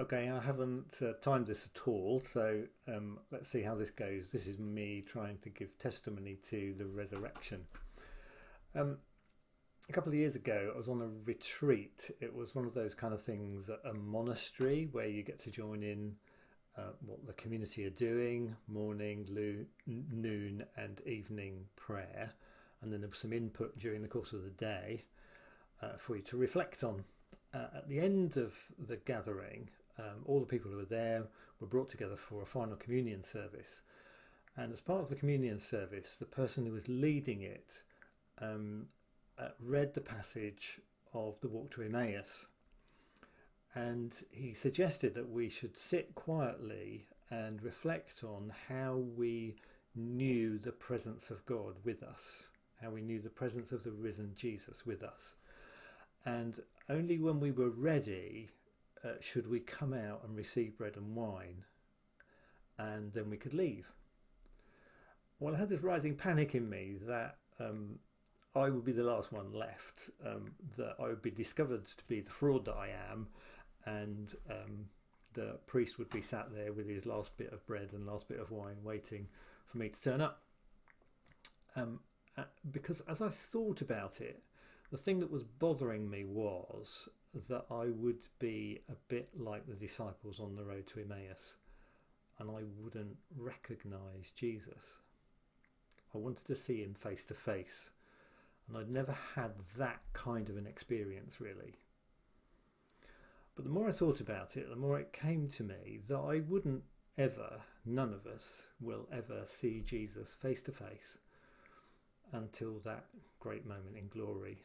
Okay, I haven't timed this at all, so let's see how this goes. This is me trying to give testimony to the resurrection. Um, a couple of years ago, I was on a retreat. It was one of those kind of things at a monastery where you get to join in what the community are doing, morning, noon, and evening prayer, and then there was some input during the course of the day for you to reflect on. At the end of the gathering, all the people who were there were brought together for a final communion service. And as part of the communion service, the person who was leading it read the passage of the walk to Emmaus. And he suggested that we should sit quietly and reflect on how we knew the presence of God with us, how we knew the presence of the risen Jesus with us. And only when we were ready should we come out and receive bread and wine, and then we could leave. Well, I had this rising panic in me that I would be the last one left, that I would be discovered to be the fraud that I am, and the priest would be sat there with his last bit of bread and last bit of wine waiting for me to turn up. Because as I thought about it, the thing that was bothering me was that I would be a bit like the disciples on the road to Emmaus, and I wouldn't recognise Jesus. I wanted to see him face to face, and I'd never had that kind of an experience really. But the more I thought about it, the more it came to me that I wouldn't ever, none of us will ever see Jesus face to face until that great moment in glory.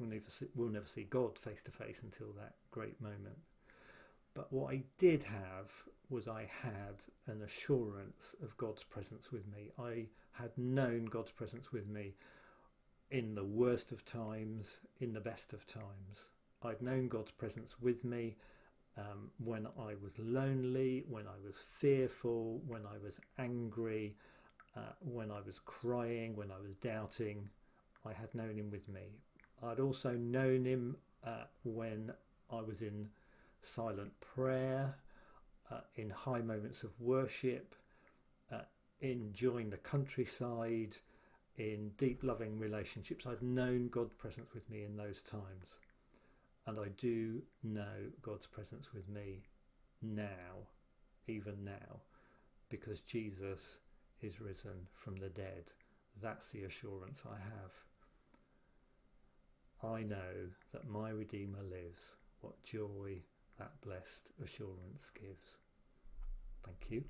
We'll never see God face to face until that great moment. But what I did have was I had an assurance of God's presence with me. I had known God's presence with me in the worst of times, in the best of times. I'd known God's presence with me when I was lonely, when I was fearful, when I was angry, when I was crying, when I was doubting. I had known him with me. I'd also known him when I was in silent prayer, in high moments of worship, enjoying the countryside, in deep loving relationships. I'd known God's presence with me in those times. And I do know God's presence with me now, even now, because Jesus is risen from the dead. That's the assurance I have. I know that my Redeemer lives. What joy that blessed assurance gives. Thank you.